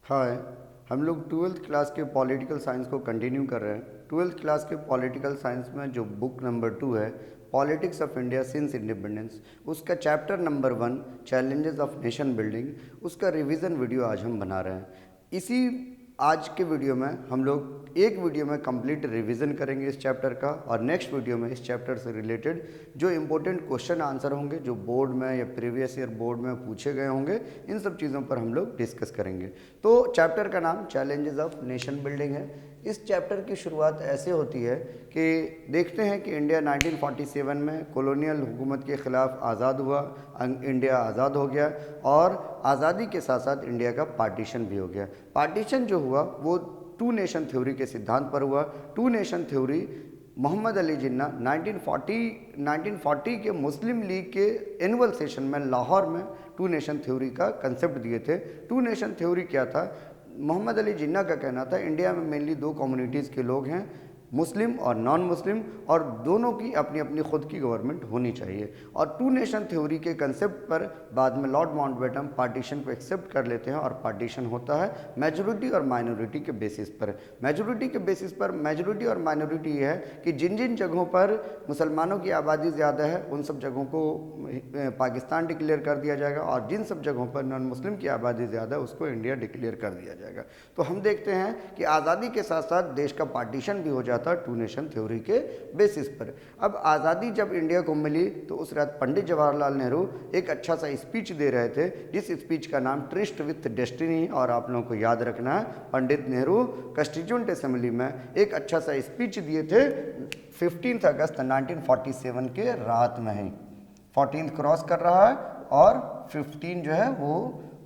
हाय। हम लोग twelfth class के पॉलिटिकल साइंस को कंटिन्यू कर रहे हैं। ट्वेल्थ क्लास के पॉलिटिकल साइंस में जो बुक नंबर 2 है, politics of India since independence, उसका chapter number 1 challenges of nation building, उसका रिवीजन वीडियो आज हम बना रहे हैं। इसी आज के वीडियो में हम लोग एक वीडियो में कंप्लीट रिवीजन करेंगे इस चैप्टर का, और नेक्स्ट वीडियो में इस चैप्टर से रिलेटेड जो इंपॉर्टेंट क्वेश्चन आंसर होंगे, जो बोर्ड में या प्रीवियस ईयर बोर्ड में पूछे गए होंगे, इन सब चीज़ों पर हम लोग डिस्कस करेंगे। तो चैप्टर का नाम चैलेंजेस ऑफ नेशन बिल्डिंग है। इस चैप्टर की शुरुआत ऐसे होती है कि देखते हैं कि इंडिया 1947 में कॉलोनियल हुकूमत के ख़िलाफ़ आज़ाद हुआ, इंडिया आज़ाद हो गया, और आज़ादी के साथ साथ इंडिया का पार्टीशन भी हो गया। पार्टीशन जो हुआ वो टू नेशन थ्योरी के सिद्धांत पर हुआ। Two nation theory Mohammad Ali Jinnah 1940 के मुस्लिम लीग के एनुअल सेशन में लाहौर में टू नेशन थ्योरी का कंसेप्ट दिए थे। टू नेशन थ्योरी क्या था? मोहम्मद अली जिन्ना का कहना था इंडिया में मेनली दो कम्युनिटीज़ के लोग हैं, मुस्लिम और नॉन मुस्लिम, और दोनों की अपनी अपनी खुद की गवर्नमेंट होनी चाहिए। और टू नेशन थ्योरी के कंसेप्ट पर बाद में लॉर्ड माउंटबेटन पार्टीशन को एक्सेप्ट कर लेते हैं, और पार्टीशन होता है मेजॉरिटी और माइनॉरिटी के बेसिस पर। मेजॉरिटी के बेसिस पर मेजॉरिटी और माइनॉरिटी ये है कि जिन जिन जगहों पर मुसलमानों की आबादी ज़्यादा है उन सब जगहों को पाकिस्तान डिक्लेयर कर दिया जाएगा, और जिन सब जगहों पर नॉन मुस्लिम की आबादी ज़्यादा है उसको इंडिया डिक्लेयर कर दिया जाएगा। तो हम देखते हैं कि आज़ादी के साथ साथ देश का पार्टीशन भी हो जाता टू नेशन थ्योरी के बेसिस पर। अब आज़ादी जब इंडिया को मिली तो उस रात पंडित जवाहरलाल नेहरू एक अच्छा सा स्पीच दे रहे थे, जिस स्पीच का नाम ट्रिस्ट विथ डेस्टिनी, और आप लोगों को याद रखना है पंडित नेहरू कॉन्स्टिट्यूएंट असेंबली में एक अच्छा सा स्पीच दिए थे 15 अगस्त 1947 के रात में ही। 14 क्रॉस कर रहा है और 15 जो है वो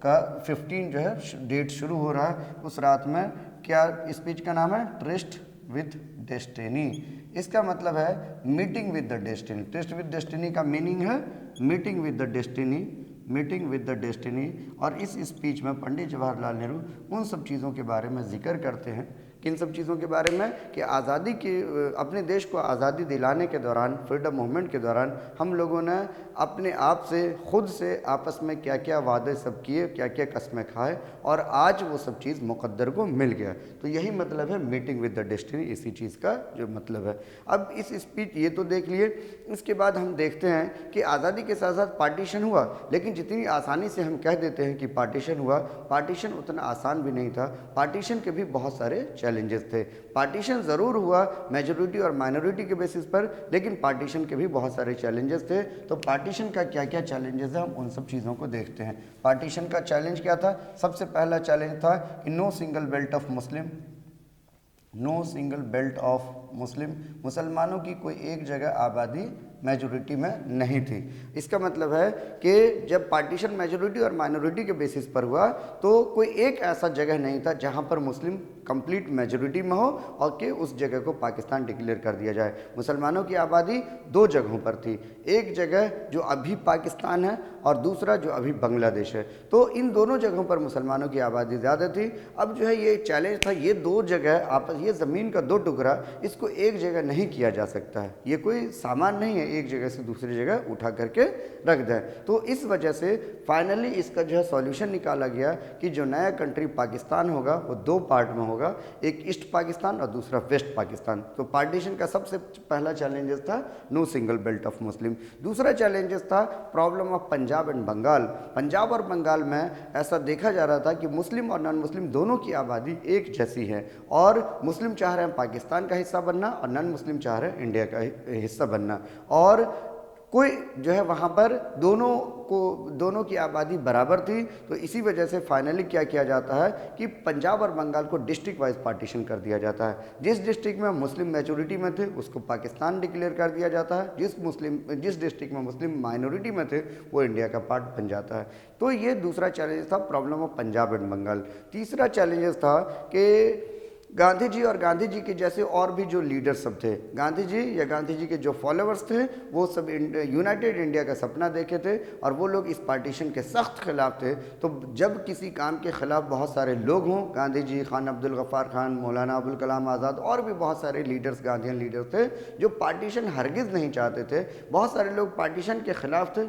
का 15 जो है डेट शुरू हो रहा है उस रात में। क्या स्पीच का नाम है? Tourist with destiny. इसका मतलब है meeting with the destiny. Tourist with destiny का मीनिंग है meeting with the destiny, meeting with the destiny. और इस स्पीच में पंडित जवाहरलाल नेहरू उन सब चीज़ों के बारे में जिक्र करते हैं। किन सब चीज़ों के बारे में? कि आज़ादी के अपने देश को आज़ादी दिलाने के दौरान, फ्रीडम मूवमेंट के दौरान हम लोगों ने अपने आप से, खुद से आपस में क्या क्या वादे सब किए, क्या क्या कस्में खाए, और आज वो सब चीज़ मुकद्दर को मिल गया। तो यही मतलब है मीटिंग विद द डेस्टिनी, इसी चीज़ का जो मतलब है। अब इस स्पीच ये तो देख लिए। इसके बाद हम देखते हैं कि आज़ादी के साथ साथ पार्टीशन हुआ, लेकिन जितनी आसानी से हम कह देते हैं कि पार्टीशन हुआ, पार्टीशन उतना आसान भी नहीं था। पार्टीशन के भी बहुत सारे चैलेंजेस थे। पार्टीशन ज़रूर हुआ मेजॉरिटी और माइनॉरिटी के बेसिस पर, लेकिन पार्टीशन के भी बहुत सारे चैलेंजेस थे। तो पार्टीशन का क्या क्या चैलेंजेस है, हम उन सब चीज़ों को देखते हैं। पार्टीशन का चैलेंज क्या था? सबसे पहला चैलेंज था कि no single belt of Muslim, no single belt of Muslim, मुसलमानों की कोई एक जगह आबादी मेजॉरिटी में नहीं थी। इसका मतलब है कि जब पार्टीशन मेजॉरिटी और माइनॉरिटी के बेसिस पर हुआ तो कोई एक ऐसा जगह नहीं था जहां पर मुस्लिम कंप्लीट मेजॉरिटी में हो और कि उस जगह को पाकिस्तान डिक्लेयर कर दिया जाए। मुसलमानों की आबादी दो जगहों पर थी, एक जगह जो अभी पाकिस्तान है और दूसरा जो अभी बांग्लादेश है। तो इन दोनों जगहों पर मुसलमानों की आबादी ज़्यादा थी। अब जो है ये चैलेंज था, ये दो जगह आपस, ये ज़मीन का दो टुकड़ा, इसको एक जगह नहीं किया जा सकता है। ये कोई सामान नहीं है एक जगह से दूसरी जगह उठा करके रख दें। तो इस वजह से फाइनली इसका जो है सॉल्यूशन निकाला गया कि जो नया कंट्री पाकिस्तान होगा वो दो पार्ट में होगा, एक ईस्ट पाकिस्तान और दूसरा वेस्ट पाकिस्तान। तो पार्टीशन का सबसे पहला चैलेंजेस था no single belt of Muslim. दूसरा चैलेंजेस था problem of Punjab and Bengal. Punjab और बंगाल में ऐसा देखा जा रहा था कि मुस्लिम और नॉन मुस्लिम दोनों की आबादी एक जैसी है, और मुस्लिम चाह रहे हैं पाकिस्तान का हिस्सा बनना और नॉन मुस्लिम चाह रहे हैं इंडिया का हिस्सा बनना, और कोई जो है वहाँ पर दोनों की आबादी बराबर थी। तो इसी वजह से फाइनली क्या किया जाता है कि पंजाब और बंगाल को डिस्ट्रिक्ट वाइज पार्टीशन कर दिया जाता है। जिस डिस्ट्रिक्ट में मुस्लिम मेजॉरिटी में थे उसको पाकिस्तान डिक्लेयर कर दिया जाता है, जिस डिस्ट्रिक्ट में मुस्लिम माइनॉरिटी में थे वो इंडिया का पार्ट बन जाता है। तो ये दूसरा चैलेंज था, problem of Punjab and Bengal. तीसरा चैलेंजेस था कि गांधी जी और गांधी जी के जैसे और भी जो लीडर सब थे, गांधी जी या गांधी जी के जो फॉलोअर्स थे, वो सब यूनाइटेड इंडिया का सपना देखे थे और वो लोग इस पार्टीशन के सख्त खिलाफ थे। तो जब किसी काम के खिलाफ बहुत सारे लोग हों, गांधी जी, खान अब्दुल गफ्फार खान, मौलाना अबुल कलाम आज़ाद और भी बहुत सारे लीडर्स, गांधीयन लीडर थे जो पार्टीशन हरगिज़ नहीं चाहते थे। बहुत सारे लोग पार्टीशन के खिलाफ थे,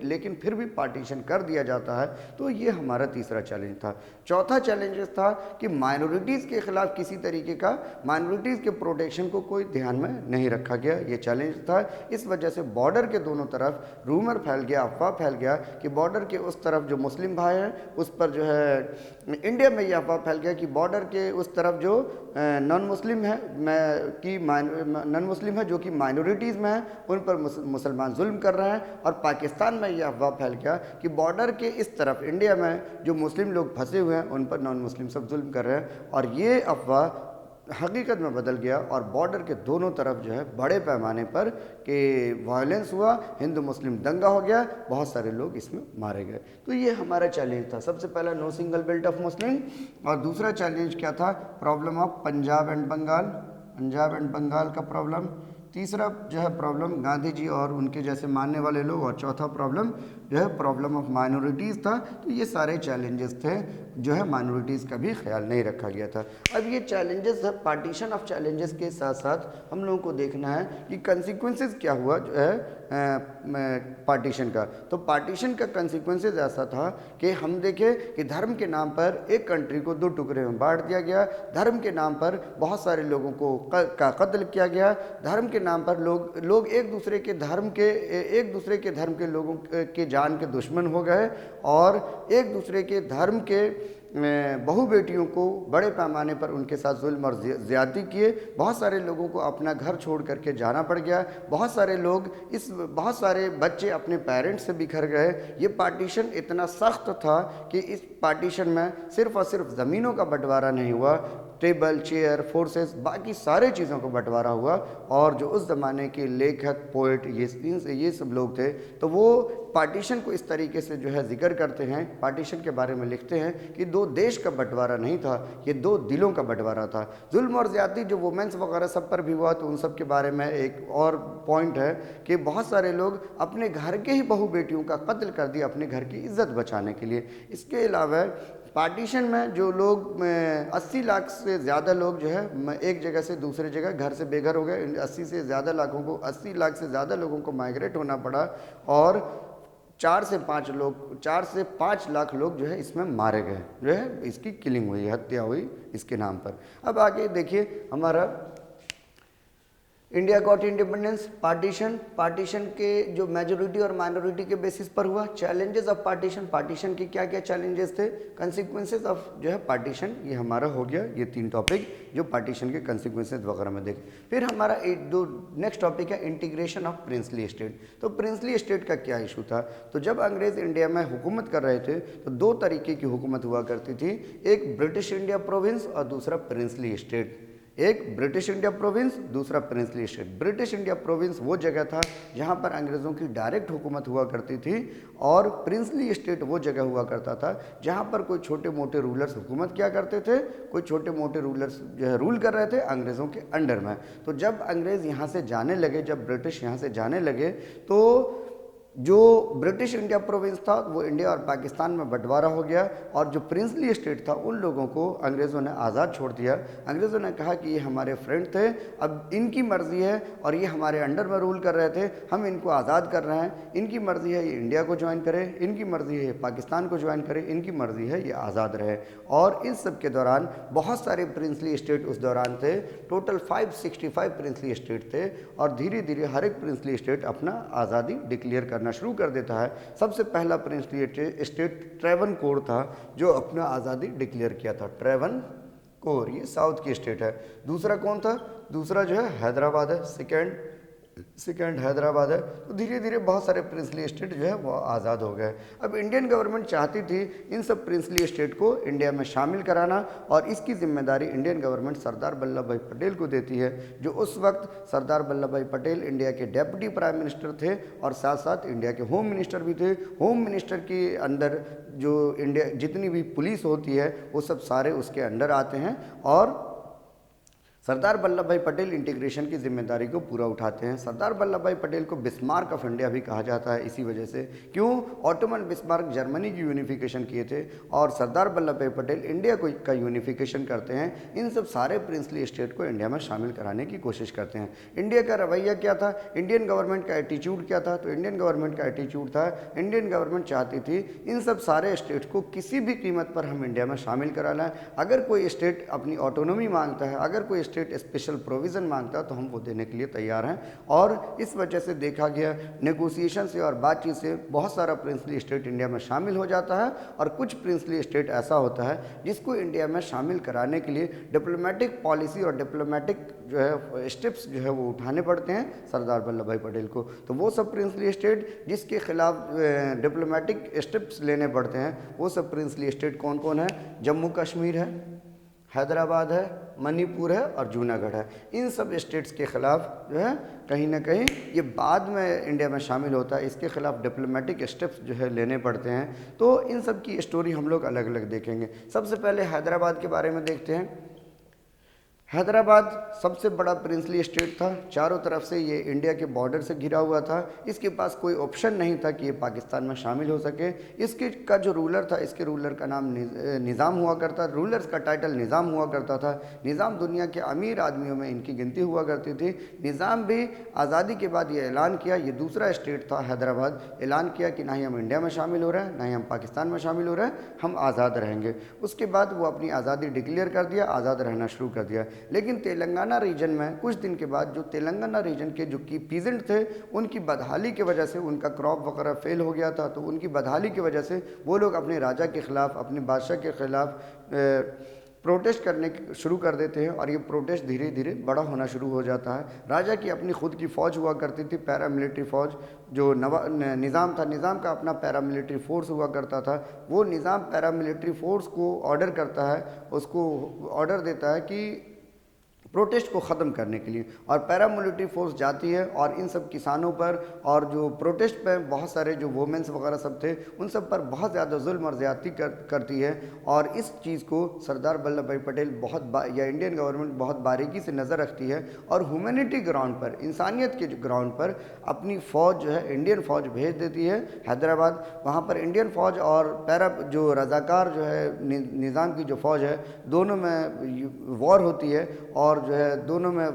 लेकिन फिर भी पार्टीशन कर दिया जाता है। तो ये हमारा तीसरा चैलेंज था। चौथा चैलेंज था कि माइनॉरिटीज़ के खिलाफ किसी तरीके का माइनॉरिटीज़ के प्रोटेक्शन को कोई ध्यान में नहीं रखा गया, ये चैलेंज था। इस वजह से बॉर्डर के दोनों तरफ रूमर फैल गया, अफवाह फैल गया कि बॉर्डर के उस तरफ जो मुस्लिम भाई हैं उस पर जो है, इंडिया में ये अफवाह फैल गया कि बॉर्डर के उस तरफ जो नॉन मुस्लिम है जो कि माइनॉरिटीज़ में है, उन पर मुसलमान जुल्म कर रहे हैं। और पाकिस्तान में यह अफवाह फैल गया कि बॉर्डर के इस तरफ इंडिया में जो मुस्लिम लोग फंसे हुए हैं उन पर नॉन मुस्लिम सब जुल्म कर रहे हैं। और ये अफवाह हकीकत में बदल गया और बॉर्डर के दोनों तरफ जो है बड़े पैमाने पर कि वायलेंस हुआ, हिंदू मुस्लिम दंगा हो गया, बहुत सारे लोग इसमें मारे गए। तो ये हमारा चैलेंज था। सबसे पहला no single belt of Muslim, और दूसरा चैलेंज क्या था, problem of Punjab and Bengal का प्रॉब्लम। तीसरा जो है प्रॉब्लम गांधी जी और उनके जैसे मानने वाले लोग, और चौथा प्रॉब्लम जो है प्रॉब्लम ऑफ माइनॉरिटीज़ था। तो ये सारे चैलेंजेस थे जो है माइनॉरिटीज़ का भी ख्याल नहीं रखा गया था। अब ये चैलेंजेस है, पार्टीशन ऑफ चैलेंजेस के साथ साथ हम लोगों को देखना है कि कंसिक्वेंसेस क्या हुआ जो है पार्टीशन का। तो पार्टीशन का कंसिक्वेंसेस ऐसा था कि हम देखें कि धर्म के नाम पर एक कंट्री को दो टुकड़े में बांट दिया गया, धर्म के नाम पर बहुत सारे लोगों को का कत्ल किया गया, धर्म के नाम पर लोग एक दूसरे के धर्म के लोगों के जान के दुश्मन हो गए और एक दूसरे के धर्म के बहु बेटियों को बड़े पैमाने पर उनके साथ जुल्म और ज़्यादती किए। बहुत सारे लोगों को अपना घर छोड़ करके जाना पड़ गया, बहुत सारे बच्चे अपने पेरेंट्स से बिखर गए। ये पार्टीशन इतना सख्त था कि इस पार्टीशन में सिर्फ़ और सिर्फ ज़मीनों का बंटवारा नहीं हुआ, टेबल, चेयर, फोर्सेस, बाकी सारे चीज़ों को बंटवारा हुआ। और जो उस ज़माने के लेखक, पोइट, ये सब लोग थे, तो वो पार्टीशन को इस तरीके से जो है जिक्र करते हैं, पार्टीशन के बारे में लिखते हैं कि दो देश का बंटवारा नहीं था, ये दो दिलों का बंटवारा था। जुल्म और ज़्यादती जो वुमेंस वगैरह सब पर भी हुआ, तो उन सब के बारे में एक और पॉइंट है कि बहुत सारे लोग अपने घर के ही बहू बेटियों का कत्ल कर दिया अपने घर की इज्जत बचाने के लिए। इसके अलावा पार्टीशन में जो लोग 80 लाख से ज़्यादा लोग जो है एक जगह से दूसरे जगह घर से बेघर हो गए। 80 लाख से ज़्यादा लोगों को माइग्रेट होना पड़ा और 4 से 5 लाख लोग जो है इसमें मारे गए, जो है इसकी किलिंग हुई, हत्या हुई इसके नाम पर। अब आगे देखिए हमारा इंडिया गॉट इंडिपेंडेंस, पार्टीशन के जो मेजोरिटी और माइनॉरिटी के बेसिस पर हुआ। चैलेंजेस ऑफ पार्टीशन के क्या क्या चैलेंजेस थे, कंसिक्वेंसेस ऑफ जो है पार्टीशन, ये हमारा हो गया। ये 3 टॉपिक जो पार्टीशन के कंसिक्वेंसेस वगैरह में देखें। फिर हमारा नेक्स्ट टॉपिक है इंटीग्रेशन ऑफ प्रिंसली स्टेट। तो प्रिंसली स्टेट का क्या इशू था, तो जब अंग्रेज़ इंडिया में हुकूमत कर रहे थे तो 2 तरीके की हुकूमत हुआ करती थी, एक ब्रिटिश इंडिया प्रोविंस और दूसरा प्रिंसली स्टेट। एक ब्रिटिश इंडिया प्रोविंस, दूसरा princely state. British India province वो जगह था जहाँ पर अंग्रेज़ों की डायरेक्ट हुकूमत हुआ करती थी, और प्रिंसली स्टेट वो जगह हुआ करता था जहाँ पर कोई छोटे मोटे रूलर्स हुकूमत किया करते थे, कोई छोटे मोटे रूलर्स जो है रूल कर रहे थे अंग्रेज़ों के अंडर में। तो जब अंग्रेज़ यहाँ से जाने लगे, जब ब्रिटिश यहाँ से जाने लगे, तो जो ब्रिटिश इंडिया प्रोविंस था वो इंडिया और पाकिस्तान में बंटवारा हो गया, और जो प्रिंसली स्टेट था उन लोगों को अंग्रेज़ों ने आज़ाद छोड़ दिया। अंग्रेज़ों ने कहा कि ये हमारे फ्रेंड थे, अब इनकी मर्ज़ी है और ये हमारे अंडर में रूल कर रहे थे, हम इनको आज़ाद कर रहे हैं। इनकी मर्ज़ी है ये इंडिया को ज्वाइन करे, इनकी मर्ज़ी है ये पाकिस्तान को ज्वाइन करे, इनकी मर्ज़ी है ये आज़ाद रहे। और इस सब के दौरान बहुत सारे प्रिंसली स्टेट उस दौरान थे, टोटल 565 प्रिंसली स्टेट थे, और धीरे धीरे हर एक प्रिंसली स्टेट अपना आज़ादी डिक्लेयर करना शुरू कर देता है। सबसे पहला प्रिंसली स्टेट ट्रेवनकोर था जो अपना आज़ादी डिक्लेयर किया था, ट्रेवनकोर, ये साउथ की स्टेट है। दूसरा कौन था, दूसरा जो है हैदराबाद है, सेकेंड हैदराबाद है। तो धीरे धीरे बहुत सारे प्रिंसली स्टेट जो है वो आज़ाद हो गए। अब इंडियन गवर्नमेंट चाहती थी इन सब प्रिंसली स्टेट को इंडिया में शामिल कराना, और इसकी जिम्मेदारी इंडियन गवर्नमेंट सरदार वल्लभ भाई पटेल को देती है, जो उस वक्त सरदार वल्लभ भाई पटेल इंडिया के डेप्यूटी प्राइम मिनिस्टर थे और साथ साथ इंडिया के होम मिनिस्टर भी थे। होम मिनिस्टर के अंदर जो इंडिया जितनी भी पुलिस होती है वो सब सारे उसके अंडर आते हैं, और सरदार वल्लभ भाई पटेल इंटीग्रेशन की जिम्मेदारी को पूरा उठाते हैं। सरदार वल्लभ भाई पटेल को बिस्मार्क ऑफ इंडिया भी कहा जाता है इसी वजह से। क्यों? ऑटोमन बिस्मार्क जर्मनी की यूनिफिकेशन किए थे और सरदार वल्लभ भाई पटेल इंडिया को का यूनिफिकेशन करते हैं। इन सब सारे प्रिंसली स्टेट को इंडिया में शामिल कराने की कोशिश करते हैं। इंडिया का रवैया क्या था, इंडियन गवर्नमेंट का एटीट्यूड क्या था? तो इंडियन गवर्नमेंट का एटीट्यूड था, इंडियन गवर्नमेंट चाहती थी इन सब सारे स्टेट को किसी भी कीमत पर हम इंडिया में शामिल करा लें। अगर कोई स्टेट अपनी ऑटोनॉमी मांगता है, अगर कोई स्टेट स्पेशल प्रोविज़न मांगता है तो हम वो देने के लिए तैयार हैं। और इस वजह से देखा गया नेगोशिएशन से और बातचीत से बहुत सारा प्रिंसली स्टेट इंडिया में शामिल हो जाता है और कुछ प्रिंसली स्टेट ऐसा होता है जिसको इंडिया में शामिल कराने के लिए डिप्लोमेटिक पॉलिसी और डिप्लोमेटिक जो है स्टेप्स जो है वो उठाने पड़ते हैं सरदार वल्लभ भाई पटेल को। तो वो सब प्रिंसली स्टेट जिसके खिलाफ डिप्लोमेटिक स्टेप्स लेने पड़ते हैं वो सब प्रिंसली स्टेट कौन कौन है? जम्मू कश्मीर है, हैदराबाद है, मणिपुर है और जूनागढ़ है। इन सब स्टेट्स के ख़िलाफ़ जो है कहीं ना कहीं ये बाद में इंडिया में शामिल होता है, इसके ख़िलाफ़ डिप्लोमेटिक स्टेप्स जो है लेने पड़ते हैं। तो इन सब की स्टोरी हम लोग अलग अलग देखेंगे। सबसे पहले हैदराबाद के बारे में देखते हैं। हैदराबाद सबसे बड़ा प्रिंसली स्टेट था, चारों तरफ से ये इंडिया के बॉर्डर से घिरा हुआ था। इसके पास कोई ऑप्शन नहीं था कि ये पाकिस्तान में शामिल हो सके। इसके का जो रूलर था, इसके रूलर का नाम निज़ाम हुआ करता, रूलर्स का टाइटल निज़ाम हुआ करता था। निज़ाम दुनिया के अमीर आदमियों में इनकी गिनती हुआ करती थी। निज़ाम भी आज़ादी के बाद ये ऐलान किया, ये दूसरा स्टेट था हैदराबाद, ऐलान किया कि ना ही हम इंडिया में शामिल हो रहे हैं, ना ही हम पाकिस्तान में शामिल हो रहे हैं, हम आज़ाद रहेंगे। उसके बाद वो अपनी आज़ादी डिक्लेयर कर दिया, आज़ाद रहना शुरू कर दिया। लेकिन तेलंगाना रीजन में कुछ दिन के बाद जो तेलंगाना रीजन के जो की पीजेंट थे उनकी बदहाली की वजह से उनका क्रॉप वगैरह फेल हो गया था। तो उनकी बदहाली की वजह से वो लोग अपने राजा के ख़िलाफ़, अपने बादशाह के ख़िलाफ़ प्रोटेस्ट करने शुरू कर देते हैं और ये प्रोटेस्ट धीरे धीरे बड़ा होना शुरू हो जाता है। राजा की अपनी खुद की फ़ौज हुआ करती थी, पैरामिलिट्री फ़ौज। जो निज़ाम था, निज़ाम का अपना पैरामिलिट्री फ़ोर्स हुआ करता था। वो निज़ाम पैरामिलिट्री फ़ोर्स को ऑर्डर करता है, उसको ऑर्डर देता है कि प्रोटेस्ट को ख़त्म करने के लिए, और पैरामिलिट्री फोर्स जाती है और इन सब किसानों पर और जो प्रोटेस्ट पे बहुत सारे जो वोमेंस वगैरह सब थे उन सब पर बहुत ज़्यादा जुल्म और ज़्यादती करती है। और इस चीज़ को सरदार वल्लभ भाई पटेल या इंडियन गवर्नमेंट बहुत बारीकी से नज़र रखती है और ह्यूमैनिटी ग्राउंड पर, इंसानियत के ग्राउंड पर अपनी फ़ौज जो है, इंडियन फ़ौज भेज देती है हैदराबाद। वहाँ पर इंडियन फ़ौज और जो रज़ाकार जो है निज़ाम की जो फ़ौज है, दोनों में वॉर होती है और जो है दोनों में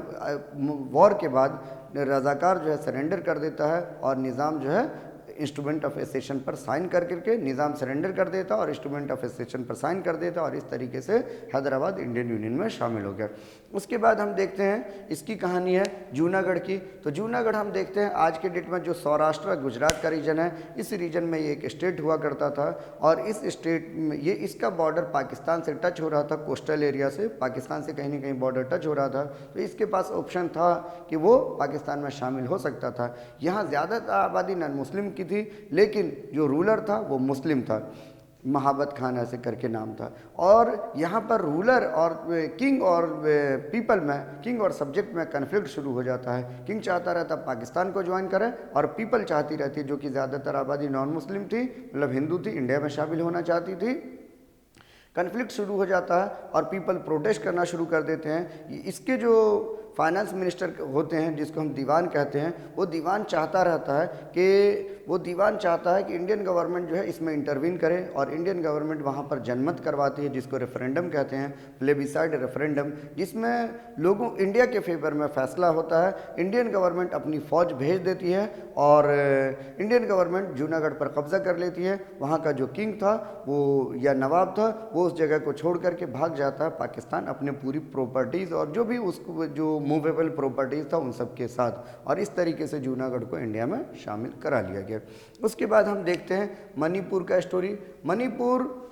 वॉर के बाद रज़ाकार जो है सरेंडर कर देता है और निज़ाम जो है इंस्ट्रूमेंट ऑफ एसेशन पर साइन कर करके निज़ाम सरेंडर कर देता और इंस्ट्रूमेंट ऑफ एसेशन पर साइन कर देता और इस तरीके से हैदराबाद इंडियन यूनियन में शामिल हो गया। उसके बाद हम देखते हैं इसकी कहानी है जूनागढ़ की। तो जूनागढ़ हम देखते हैं आज के डेट में जो सौराष्ट्र गुजरात का रीजन है, इस रीजन में ये एक स्टेट हुआ करता था और इस स्टेट में ये इसका बॉर्डर पाकिस्तान से टच हो रहा था, कोस्टल एरिया से पाकिस्तान से कहीं ना कहीं बॉर्डर टच हो रहा था। तो इसके पास ऑप्शन था कि वो पाकिस्तान में शामिल हो सकता था। यहाँ ज़्यादातर आबादी नॉन मुस्लिम की थी, लेकिन जो रूलर था वो मुस्लिम था, महाबत खान ऐसे करके नाम था। और यहाँ पर रूलर और किंग और पीपल में, किंग और सब्जेक्ट में कन्फ्लिक्ट शुरू हो जाता है। किंग चाहता रहता पाकिस्तान को ज्वाइन करें और पीपल चाहती रहती, जो कि ज़्यादातर आबादी नॉन मुस्लिम थी, मतलब हिंदू थी, इंडिया में शामिल होना चाहती थी। कन्फ्लिक्ट शुरू हो जाता है और पीपल प्रोटेस्ट करना शुरू कर देते हैं। इसके जो फाइनेंस मिनिस्टर होते हैं, जिसको हम दीवान कहते हैं, वो दीवान चाहता रहता है कि इंडियन गवर्नमेंट जो है इसमें इंटरवीन करे और इंडियन गवर्नमेंट वहाँ पर जनमत करवाती है, जिसको रेफरेंडम कहते हैं, प्लेबिसाइड रेफरेंडम, जिसमें लोगों इंडिया के फेवर में फैसला होता है। इंडियन गवर्नमेंट अपनी फ़ौज भेज देती है और इंडियन गवर्नमेंट जूनागढ़ पर कब्ज़ा कर लेती है। वहाँ का जो किंग था वो या नवाब था वो उस जगह को छोड़ करके भाग जाता है पाकिस्तान अपने पूरी प्रॉपर्टीज़ और जो भी उसको जो मूवेबल प्रॉपर्टीज़ था उन सब के साथ, और इस तरीके से जूनागढ़ को इंडिया में शामिल करा लिया गया। उसके बाद हम देखते हैं मणिपुर का स्टोरी। मणिपुर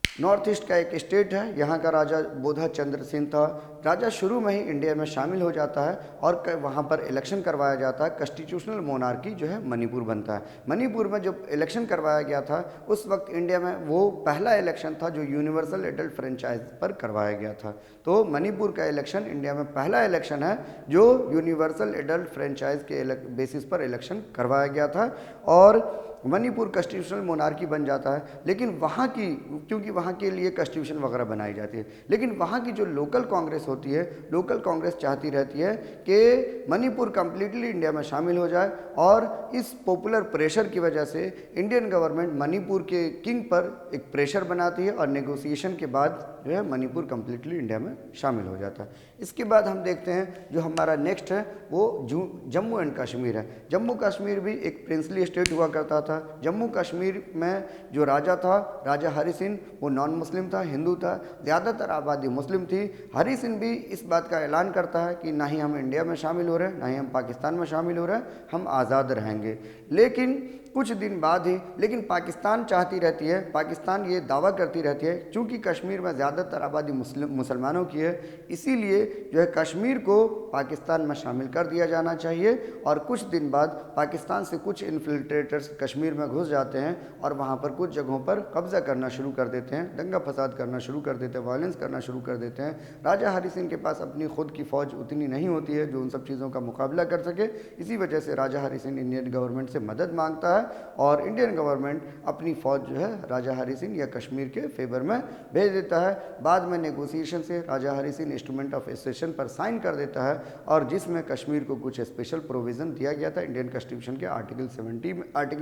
नॉर्थ ईस्ट का एक स्टेट है। यहाँ का राजा बोधा चंद्र सिंह था। राजा शुरू में ही इंडिया में शामिल हो जाता है और वहाँ पर इलेक्शन करवाया जाता है। कॉन्स्टिट्यूशनल मोनार्की जो है मणिपुर बनता है। मणिपुर में जब इलेक्शन करवाया गया था उस वक्त इंडिया में वो पहला इलेक्शन था जो यूनिवर्सल एडल्ट फ्रेंचाइज पर करवाया गया था। तो मणिपुर का इलेक्शन इंडिया में पहला इलेक्शन है जो यूनिवर्सल एडल्ट फ्रेंचाइज के बेसिस पर इलेक्शन करवाया गया था। और मणिपुर कॉन्स्टिट्यूशनल मोनार्की बन जाता है, लेकिन वहाँ की, क्योंकि वहाँ के लिए कॉन्स्टिट्यूशन वगैरह बनाई जाती है, लेकिन वहाँ की जो लोकल कांग्रेस होती है, लोकल कांग्रेस चाहती रहती है कि मणिपुर कंप्लीटली इंडिया में शामिल हो जाए, और इस पॉपुलर प्रेशर की वजह से इंडियन गवर्नमेंट मणिपुर के किंग पर एक प्रेशर बनाती है और नेगोशिएशन के बाद जो है मणिपुर कंप्लीटली इंडिया में शामिल हो जाता है। इसके बाद हम देखते हैं जो हमारा नेक्स्ट है वो जम्मू एंड कश्मीर है। जम्मू कश्मीर भी एक प्रिंसली स्टेट हुआ करता था। जम्मू कश्मीर में जो राजा था, राजा हरि सिंह, वो नॉन मुस्लिम था, हिंदू था, ज़्यादातर आबादी मुस्लिम थी। हरि सिंह भी इस बात का ऐलान करता है कि ना ही हम इंडिया में शामिल हो रहे हैं, ना ही हम पाकिस्तान में शामिल हो रहे हैं, हम आज़ाद रहेंगे। लेकिन कुछ दिन बाद ही, लेकिन पाकिस्तान चाहती रहती है, पाकिस्तान ये दावा करती रहती है, चूँकि कश्मीर में ज़्यादातर आबादी मुसलमानों की है, इसीलिए जो है कश्मीर को पाकिस्तान में शामिल कर दिया जाना चाहिए। और कुछ दिन बाद पाकिस्तान से कुछ इन्फिल्ट्रेटर्स कश्मीर में घुस जाते हैं और वहाँ पर कुछ जगहों पर कब्जा करना शुरू कर देते हैं, दंगा फसाद करना शुरू कर देते हैं, वायलेंस करना शुरू कर देते हैं। राजा हरि सिंह के पास अपनी खुद की फ़ौज उतनी नहीं होती है जो उन सब चीज़ों का मुकाबला कर सके। इसी वजह से राजा हरि सिंह इंडियन गवर्नमेंट से मदद मांगता है और इंडियन गवर्नमेंट अपनी फ़ौज जो है राजा हरि सिंह या कश्मीर के फेवर में भेज देता है। बाद में नेगोशिएशन से Raja Hari Singh instrument of association पर साइन कर देता है, और जिसमें कश्मीर को कुछ स्पेशल प्रोविज़न दिया गया था इंडियन कॉन्स्टिट्यूशन के आर्टिकल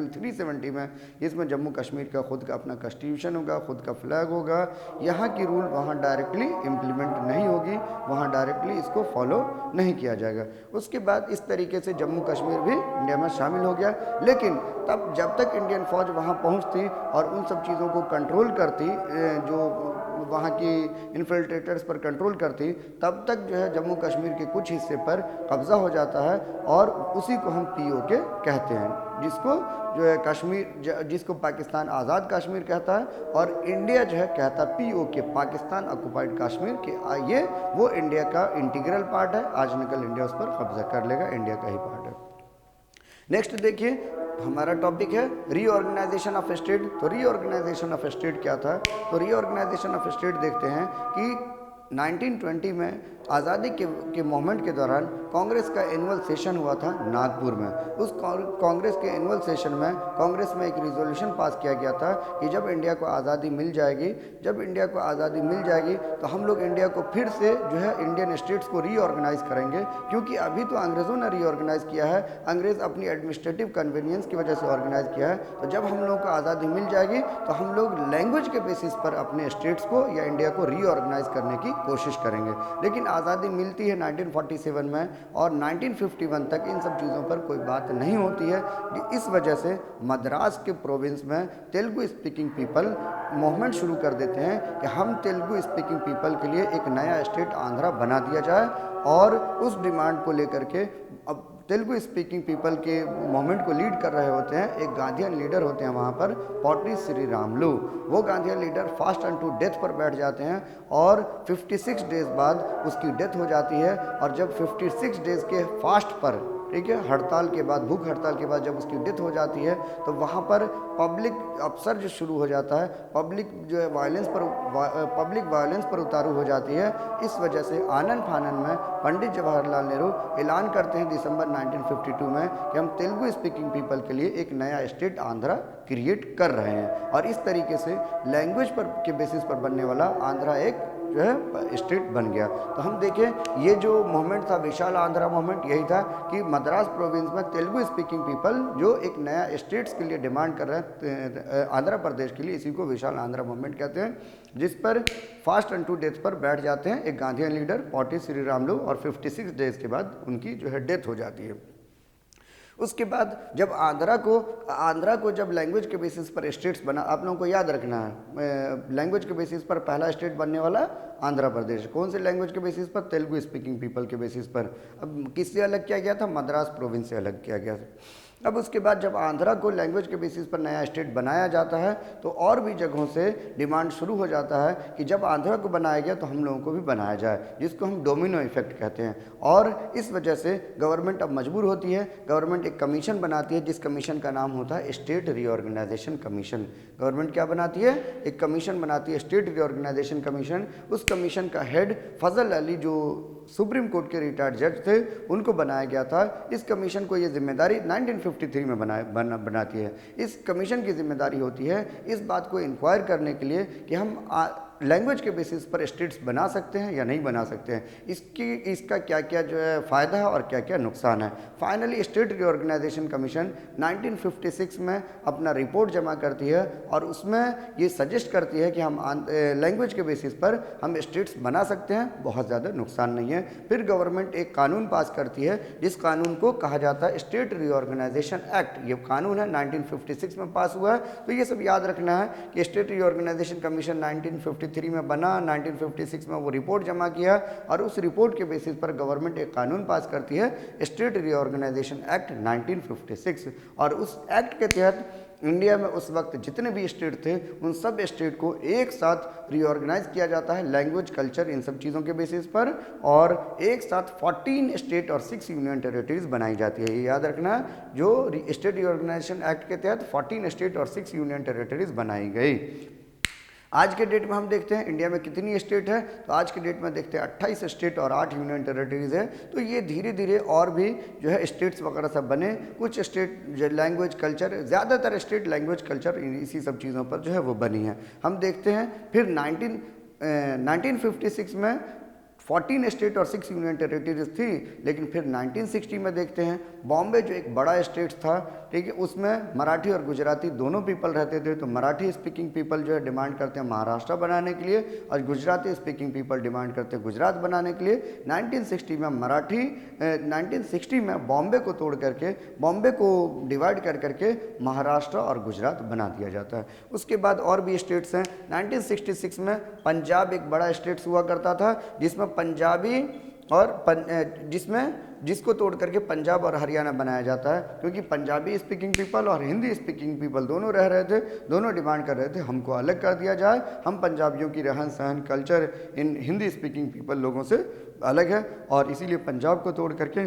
370 में, जिसमें जम्मू कश्मीर का खुद का अपना कॉन्स्टिट्यूशन होगा, खुद का फ्लैग होगा। यहाँ की रूल वहाँ डायरेक्टली इम्प्लीमेंट नहीं होगी, वहाँ डायरेक्टली इसको फॉलो नहीं किया जाएगा। उसके बाद इस तरीके से जम्मू कश्मीर भी इंडिया में शामिल हो गया। लेकिन तब जब तक इंडियन फ़ौज वहाँ पहुँचती और उन सब चीज़ों को कंट्रोल करती, जो वहाँ की इन्फिल्ट्रेटर्स पर कंट्रोल करती, तब तक जो है जम्मू कश्मीर के कुछ हिस्से पर कब्ज़ा हो जाता है, और उसी को हम POK कहते हैं, जिसको जो है कश्मीर, जिसको पाकिस्तान आज़ाद कश्मीर कहता है, और इंडिया जो है कहता है POK, पाकिस्तान ऑक्युपाइड कश्मीर के। ये वो इंडिया का इंटीग्रल पार्ट है। आज निकल इंडिया उस पर कब्जा कर लेगा, इंडिया का ही पार्ट है। नेक्स्ट देखिए हमारा टॉपिक है रीऑर्गेनाइजेशन ऑफ स्टेट। तो रीऑर्गेनाइजेशन ऑफ स्टेट क्या था? तो रीऑर्गेनाइजेशन ऑफ स्टेट देखते हैं कि 1920 में आज़ादी के मूवमेंट के दौरान कांग्रेस का एनुअल सेशन हुआ था नागपुर में। उस कांग्रेस के एनुअल सेशन में कांग्रेस में एक रिजोल्यूशन पास किया गया था कि जब इंडिया को आज़ादी मिल जाएगी, तो हम लोग इंडिया को फिर से जो है इंडियन स्टेट्स को रीऑर्गेनाइज करेंगे, क्योंकि अभी तो अंग्रेज़ों ने रीऑर्गेनाइज किया है, अंग्रेज़ अपनी एडमिनिस्ट्रेटिव कन्वीनियंस की वजह से ऑर्गेनाइज किया है। तो जब हम लोगों को आज़ादी मिल जाएगी तो हम लोग लैंग्वेज के बेसिस पर अपने स्टेट्स को या इंडिया को रीऑर्गेनाइज करने की कोशिश करेंगे। लेकिन आज़ादी मिलती है 1947 में, और 1951 तक इन सब चीज़ों पर कोई बात नहीं होती है। इस वजह से मद्रास के प्रोविंस में तेलुगु स्पीकिंग पीपल मूवमेंट शुरू कर देते हैं कि हम तेलुगु स्पीकिंग पीपल के लिए एक नया स्टेट आंध्रा बना दिया जाए। और उस डिमांड को लेकर के अब तेलुगु स्पीकिंग पीपल के मूवमेंट को लीड कर रहे होते हैं, एक गांधीयन लीडर होते हैं वहाँ पर, पोट्टी श्रीरामुलु। वो Gandhian leader fast unto death पर बैठ जाते हैं, और 56 डेज बाद उसकी डेथ हो जाती है। और जब 56 डेज के फास्ट पर, ठीक है, हड़ताल के बाद, भूख हड़ताल के बाद जब उसकी डेथ हो जाती है, तो वहाँ पर पब्लिक अपसर्ज शुरू हो जाता है, पब्लिक जो है पब्लिक वायलेंस पर उतारू हो जाती है। इस वजह से आनन फानन में पंडित जवाहरलाल नेहरू ऐलान करते हैं दिसंबर 1952 में कि हम तेलुगु स्पीकिंग पीपल के लिए एक नया स्टेट आंध्रा क्रिएट कर रहे हैं। और इस तरीके से लैंग्वेज पर के बेसिस पर बनने वाला आंध्रा एक जो है स्टेट बन गया। तो हम देखें ये जो मूवमेंट था, विशाल आंध्रा मूवमेंट, यही था कि मद्रास प्रोविंस में तेलुगु स्पीकिंग पीपल जो एक नया स्टेट्स के लिए डिमांड कर रहे हैं आंध्र प्रदेश के लिए, इसी को विशाल आंध्रा मूवमेंट कहते हैं, जिस पर फास्ट अनटू डेथ पर बैठ जाते हैं एक गांधीयन लीडर पोट्टी श्रीरामुलु, और 56 डेज के बाद उनकी जो है डेथ हो जाती है। उसके बाद जब आंध्रा को जब लैंग्वेज के बेसिस पर स्टेट्स बना, आप लोगों को याद रखना है, लैंग्वेज के बेसिस पर पहला स्टेट बनने वाला आंध्र प्रदेश। कौन से लैंग्वेज के बेसिस पर? तेलुगु स्पीकिंग पीपल के बेसिस पर। अब किससे अलग किया गया था? मद्रास प्रोविंस से अलग किया गया था। अब उसके बाद जब आंध्रा को लैंग्वेज के बेसिस पर नया स्टेट बनाया जाता है, तो और भी जगहों से डिमांड शुरू हो जाता है कि जब आंध्रा को बनाया गया तो हम लोगों को भी बनाया जाए, जिसको हम डोमिनो इफेक्ट कहते हैं। और इस वजह से गवर्नमेंट अब मजबूर होती है, गवर्नमेंट एक कमीशन बनाती है, जिस कमीशन का नाम होता है स्टेट रीऑर्गेनाइजेशन कमीशन। गवर्नमेंट क्या बनाती है? एक कमीशन बनाती है, स्टेट रीऑर्गेनाइजेशन कमीशन। उस कमीशन का हेड फजल अली, जो सुप्रीम कोर्ट के रिटायर्ड जज थे उनको बनाया गया था। इस कमीशन को ये जिम्मेदारी 1953 में बनाती है। इस कमीशन की जिम्मेदारी होती है इस बात को इंक्वायर करने के लिए कि हम लैंग्वेज के बेसिस पर स्टेट्स बना सकते हैं या नहीं बना सकते हैं, इसका क्या क्या जो है फ़ायदा है और क्या क्या नुकसान है। फाइनली स्टेट रीऑर्गेनाइजेशन कमीशन 1956 में अपना रिपोर्ट जमा करती है और उसमें ये सजेस्ट करती है कि हम लैंग्वेज के बेसिस पर हम स्टेट्स बना सकते हैं, बहुत ज़्यादा नुकसान नहीं है। फिर गवर्नमेंट एक कानून पास करती है जिस कानून को कहा जाता है स्टेट रीऑर्गेनाइजेशन एक्ट। ये कानून है 1956 में पास हुआ है। तो ये सब याद रखना है कि स्टेट रीऑर्गेनाइजेशन कमीशन 1953 में बना, 1956 में वो रिपोर्ट जमा किया और उस रिपोर्ट के बेसिस पर गवर्नमेंट एक कानून पास करती है स्टेट रीऑर्गेनाइजेशन एक्ट 1956। और उस एक्ट के तहत इंडिया में उस वक्त जितने भी स्टेट थे उन सब स्टेट को एक साथ रीऑर्गेनाइज किया जाता है लैंग्वेज, कल्चर, इन सब चीज़ों के बेसिस पर, और एक साथ 14 स्टेट और 6 यूनियन टेरिटरीज बनाई जाती है। ये याद रखना, जो स्टेट रीऑर्गेनाइजेशन एक्ट के तहत 14 स्टेट और 6 यूनियन टेरिटरीज बनाई गई। आज के डेट में हम देखते हैं इंडिया में कितनी स्टेट है, तो आज के डेट में देखते हैं 28 स्टेट और 8 यूनियन टेरिटरीज है। तो ये धीरे धीरे और भी जो है स्टेट्स वगैरह सब बने। कुछ स्टेट लैंग्वेज, कल्चर, ज़्यादातर स्टेट लैंग्वेज, कल्चर इसी सब चीज़ों पर जो है वो बनी है। हम देखते हैं फिर 1956 में 14 स्टेट और 6 यूनियन टेरिटरीज थी, लेकिन फिर 1960 में देखते हैं बॉम्बे जो एक बड़ा स्टेट था, ठीक है, उसमें मराठी और गुजराती दोनों पीपल रहते थे। तो मराठी स्पीकिंग पीपल जो है डिमांड करते हैं महाराष्ट्र बनाने के लिए और गुजराती स्पीकिंग पीपल डिमांड करते हैं गुजरात बनाने के लिए। 1960 में बॉम्बे को तोड़ करके, बॉम्बे को डिवाइड कर करके महाराष्ट्र और गुजरात बना दिया जाता है। उसके बाद और भी स्टेट्स हैं। 1966 में पंजाब एक बड़ा स्टेट्स हुआ करता था जिसमें पंजाबी और जिसको तोड़ करके पंजाब और हरियाणा बनाया जाता है, क्योंकि पंजाबी स्पीकिंग पीपल और हिंदी स्पीकिंग पीपल दोनों रह रहे थे, दोनों डिमांड कर रहे थे हमको अलग कर दिया जाए, हम पंजाबियों की रहन सहन, culture in Hindi speaking people लोगों से अलग है, और इसीलिए पंजाब को तोड़ करके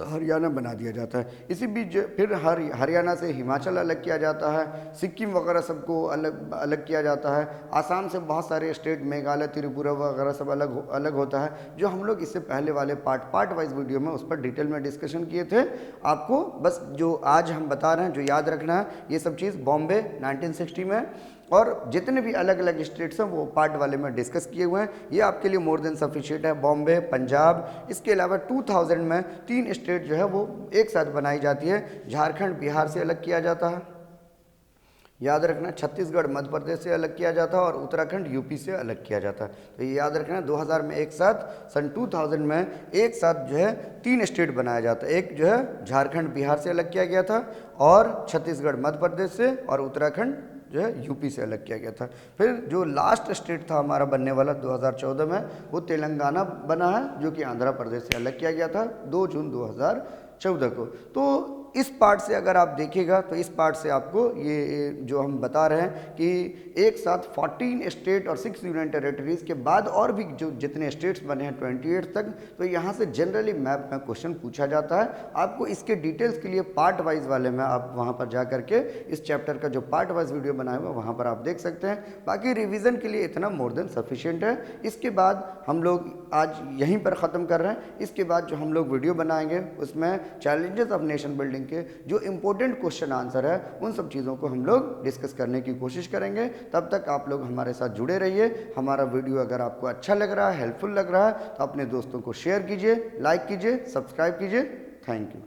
हरियाणा बना दिया जाता है। इसी बीच फिर हरियाणा से हिमाचल अलग किया जाता है, सिक्किम वगैरह सबको अलग किया जाता है, आसाम से बहुत सारे स्टेट, मेघालय, त्रिपुरा वगैरह सब अलग होता है, जो हम लोग इससे पहले वाले पार्ट वाइज वीडियो में उस पर डिटेल में डिस्कशन किए थे। आपको बस जो आज हम बता रहे हैं जो याद रखना है, ये सब चीज़ बॉम्बे 1960 में और जितने भी अलग अलग स्टेट्स हैं वो पार्ट वाले में डिस्कस किए हुए हैं। ये आपके लिए मोर देन सफिशिएंट है। बॉम्बे, पंजाब, इसके अलावा 2000 में 3 स्टेट जो है वो एक साथ बनाई जाती है। झारखंड बिहार से अलग किया जाता है, याद रखना। छत्तीसगढ़ मध्य प्रदेश से अलग किया जाता है और उत्तराखंड यूपी से अलग किया जाता है। तो ये याद रखना 2000 में एक साथ, सन 2000 में एक साथ जो है 3 स्टेट बनाया जाता है। एक जो है झारखंड बिहार से अलग किया गया था और छत्तीसगढ़ मध्य प्रदेश से और उत्तराखंड जो है यूपी से अलग किया गया था। फिर जो लास्ट स्टेट था हमारा बनने वाला 2014 में, वो तेलंगाना बना है, जो कि आंध्र प्रदेश से अलग किया गया था 2 जून 2014 को। तो इस पार्ट से अगर आप देखिएगा तो इस पार्ट से आपको ये जो हम बता रहे हैं कि एक साथ 14 स्टेट और 6 यूनियन टेरिटरीज के बाद और भी जो जितने स्टेट्स बने हैं 28 तक, तो यहाँ से जनरली मैप में क्वेश्चन पूछा जाता है। आपको इसके डिटेल्स के लिए पार्ट वाइज वाले में आप वहाँ पर जा करके इस चैप्टर का जो पार्ट वाइज वीडियो बनाया हुआ है वहाँ पर आप देख सकते हैं। बाकी रिविज़न के लिए इतना मोर देन सफिशिएंट है। इसके बाद हम लोग आज यहीं पर ख़त्म कर रहे हैं। इसके बाद जो हम लोग वीडियो बनाएंगे उसमें चैलेंजेस ऑफ नेशन बिल्डिंग के जो इंपॉर्टेंट क्वेश्चन आंसर है उन सब चीज़ों को हम लोग डिस्कस करने की कोशिश करेंगे। तब तक आप लोग हमारे साथ जुड़े रहिए। हमारा वीडियो अगर आपको अच्छा लग रहा है, हेल्पफुल लग रहा है, तो अपने दोस्तों को शेयर कीजिए, लाइक कीजिए, सब्सक्राइब कीजिए। Thank you.